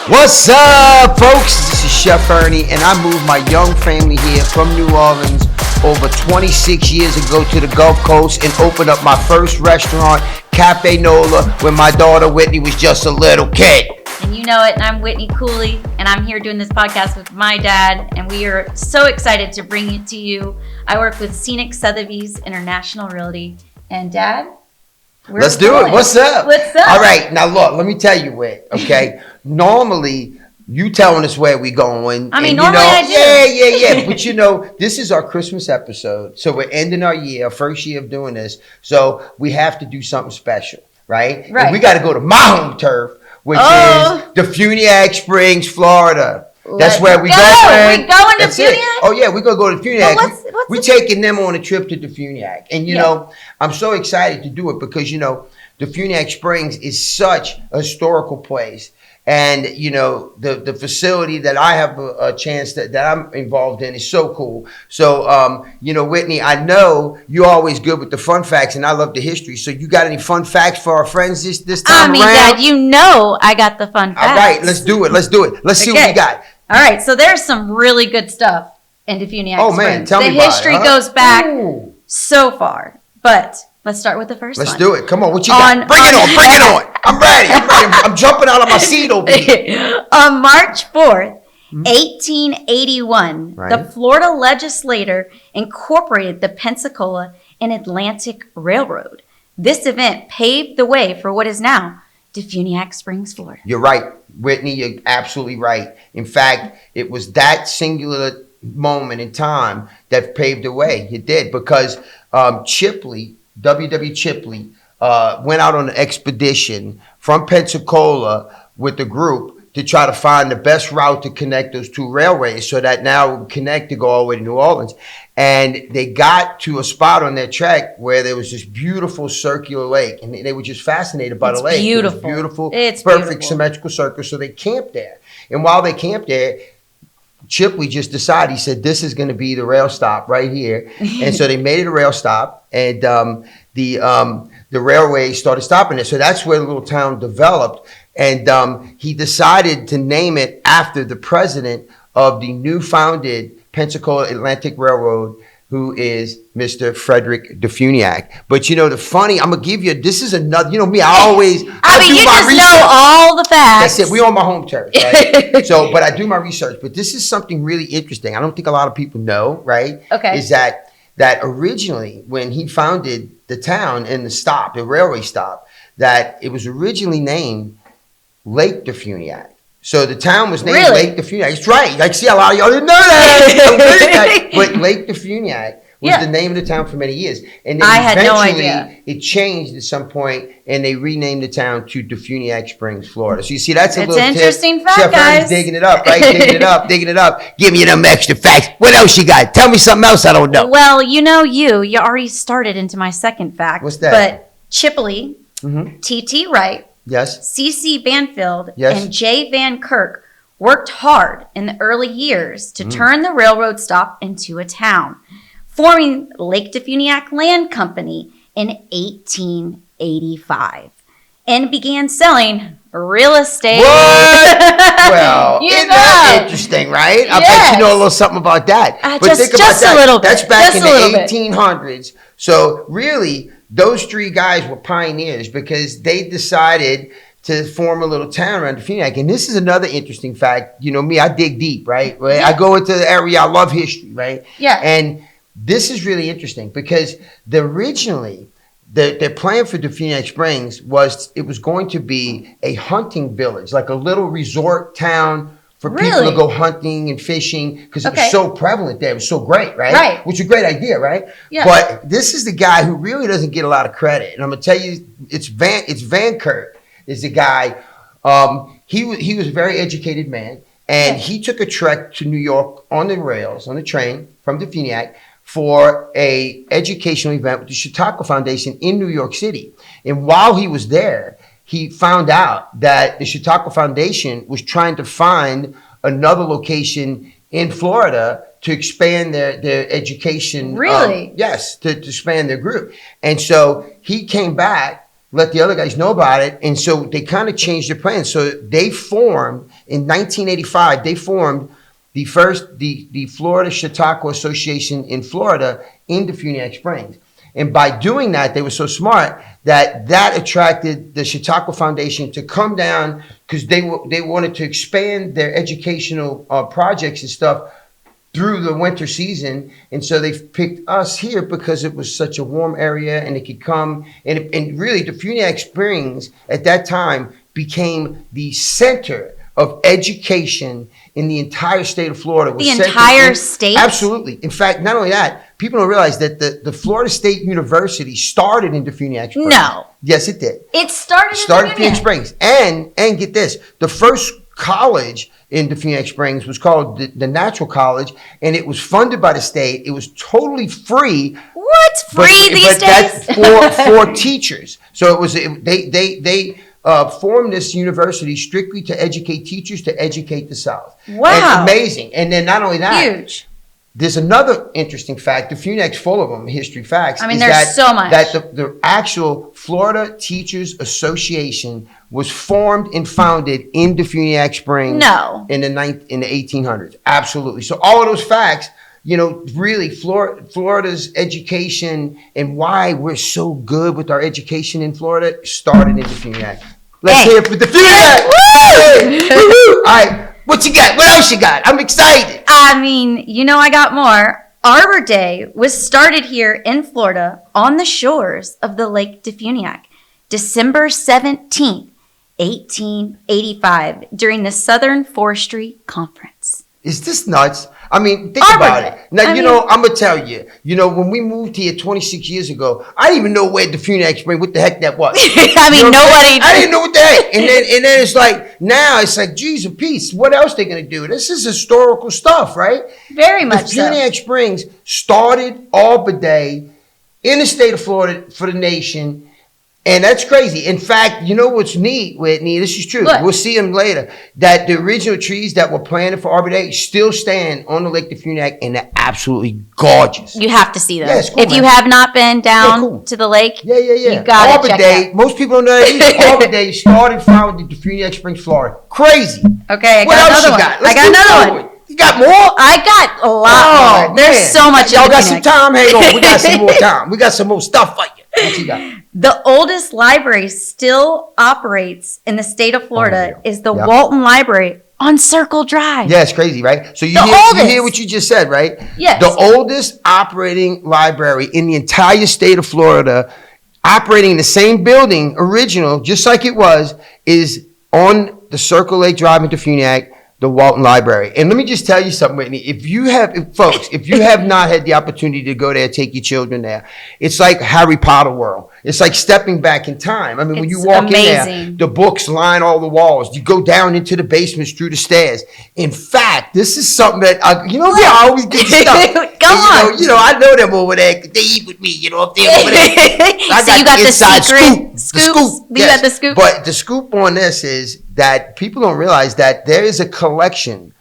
What's up, folks? This is Chef Ernie, and I moved my young family here from New Orleans over 26 years ago to the Gulf Coast and opened up my first restaurant, Cafe Nola, when my daughter Whitney was just a little kid. And you know it, and I'm Whitney Cooley, and I'm here doing this podcast with my dad, and we are so excited to bring it to you. I work with Scenic Sotheby's International Realty, and Dad, let's do it. What's up? What's up? All right, now look, let me tell you, Whit, okay? Normally, you telling us where we going. I mean, normally I do. Yeah. But you know, this is our Christmas episode. So we're ending our year, our first year of doing this. So we have to do something special, right? Right. And we got to go to my home turf, which is Defuniak Springs, Florida. That's where we going. We going to Defuniak? Oh, yeah, we're going to go to Defuniak. Well, we're taking them on a trip to Defuniak. And, you know, I'm so excited to do it because, you know, Defuniak Springs is such a historical place. And, you know, the facility that I have a chance that I'm involved in is so cool. So, you know, Whitney, I know you're always good with the fun facts, and I love the history. So you got any fun facts for our friends this time around? Dad, you know I got the fun facts. All right, let's do it. Let's see what we got. All right, so there's some really good stuff in Defuniak Springs. Oh, man, tell me about it. The history goes back so far, but let's start with the first one. Let's do it. Come on, what you got? Bring it on. I'm ready. I'm jumping out of my seat over here. On March 4th, 1881, the Florida legislature incorporated the Pensacola and Atlantic Railroad. This event paved the way for what is now Defuniak Springs, Florida. You're right, Whitney. You're absolutely right. In fact, it was that singular moment in time that paved the way. It did because Chipley, W.W. Chipley, went out on an expedition from Pensacola with the group to try to find the best route to connect those two railways so that now it would connect to go all the way to New Orleans. And they got to a spot on their trek where there was this beautiful circular lake, and they were just fascinated by the lake. Beautiful. It was beautiful. It's perfect beautiful. Symmetrical circle. So they camped there. And while they camped there, Chipley just decided, he said, this is going to be the rail stop right here. And so they made it a rail stop, and the railway started stopping there. So that's where the little town developed. And he decided to name it after the president of the new founded Pensacola Atlantic Railroad, who is Mr. Frederick Defuniak. But you know, I'm going to give you, this is another, you know me, I know all the facts. That's it. We on my home turf, right? But I do my research. But this is something really interesting. I don't think a lot of people know, right? Okay. Is that originally when he founded the town and the railway stop, that it was originally named Lake Defuniak. So the town was named Lake Defuniak. It's right. Like, see, a lot of y'all didn't know that. But Lake Defuniak was the name of the town for many years. And then I had no idea. It changed at some point, and they renamed the town to Defuniak Springs, Florida. So you see, that's a little interesting tip. fact, Chef guys. Ernie's digging it up, right? Digging it up. Give me them extra facts. What else you got? Tell me something else I don't know. Well, you know, you already started into my second fact. What's that? But Chipley, T.T. Wright, yes, C.C. Banfield, yes, and J. Van Kirk worked hard in the early years to turn the railroad stop into a town, forming Lake Defuniak Land Company in 1885, and began selling real estate. What? Well, isn't that interesting, right? I bet you know a little something about that. But think about that. A little bit. That's back in the 1800s. So really, those three guys were pioneers because they decided to form a little town around Defuniak. And this is another interesting fact. You know me, I dig deep, right? Yeah. I go into the area, I love history, right? Yeah. And this is really interesting because originally, their plan for Defuniak Springs was going to be a hunting village, like a little resort town for people to go hunting and fishing because it was so prevalent there. It was so great, right? Right. Which is a great idea, right? Yeah. But this is the guy who really doesn't get a lot of credit. And I'm going to tell you, it's Van Kirk is the guy. He was a very educated man. And he took a trek to New York on the rails, on the train from Defuniak for a educational event with the Chautauqua Foundation in New York City. And while he was there, he found out that the Chautauqua Foundation was trying to find another location in Florida to expand their education. Really? Yes, to expand their group. And so he came back, let the other guys know about it, and so they kind of changed their plans. So they formed in 1985, they formed the Florida Chautauqua Association in Florida in Defuniak Springs. And by doing that, they were so smart that attracted the Chautauqua Foundation to come down because they wanted to expand their educational projects and stuff through the winter season. And so they picked us here because it was such a warm area and it could come. And really, Defuniak Springs at that time became the center of education in the entire state of Florida. The entire state? Absolutely. In fact, not only that, people don't realize that the Florida State University started in Defuniak Springs. No. Yes, it did. It started in Defuniak Springs. And get this, the first college in Defuniak Springs was called the Natural College, and it was funded by the state. It was totally free. What's free these days? That's for teachers. So they formed this university strictly to educate teachers, to educate the South. Wow. And amazing. And then not only that. Huge. There's another interesting fact. Defuniak's full of them, history facts. I mean, there's so much. That the actual Florida Teachers Association was formed and founded in Defuniak Springs. No. In the 1800s. Absolutely. So all of those facts, really Florida's education and why we're so good with our education in Florida started in Defuniak. Let's hear it for Defuniak. Woo! All right. What you got? What else you got? I'm excited. I mean, I got more. Arbor Day was started here in Florida on the shores of the Lake Defuniak, December 17th, 1885, during the Southern Forestry Conference. Is this nuts? I mean, think Arbor about Day. it. Now, I'm going to tell you, when we moved here 26 years ago, I didn't even know where Defuniak Springs, what the heck that was. I mean, nobody. I didn't know what the heck. And then it's like, now it's like, geez, a piece. What else they going to do? This is historical stuff, right? Very much so. Defuniak Springs started Arbor Day in the state of Florida for the nation. And that's crazy. In fact, you know what's neat, Whitney? This is true. What? We'll see them later. That the original trees that were planted for Arbor Day still stand on the Lake Defuniak, and they're absolutely gorgeous. You have to see them. Yeah, it's cool, if you man. have not been down to the lake, you got Arbor to check Day, it out. most people don't know that either. Arbor Day started founded in Defuniak Springs, Florida. Crazy. Okay, I What got else another you one. got? I Let's got keep another going. one. You got more? I got a lot more. There's Man. so much. Y'all in got Defuniak. some time? Hang on. We got some more time. We got some more stuff for you. What you got? The oldest library still operates in the state of Florida is the Walton Library on Circle Drive. Yeah, it's crazy, right? So you hear what you just said, right? Yes. The oldest operating library in the entire state of Florida, operating in the same building, original, just like it was, is on the Circle Lake Drive in Defuniak, the Walton Library. And let me just tell you something, Whitney. If you have not had the opportunity to go there, take your children there, it's like Harry Potter world. It's like stepping back in time. I mean, when you walk in there, the books line all the walls. You go down into the basements through the stairs. In fact, this is something that, I always get stuff. Go on. I know them over there. They eat with me, up there over there. So you got the secret scoop. You got the scoop. But the scoop on this is that people don't realize that there is a collection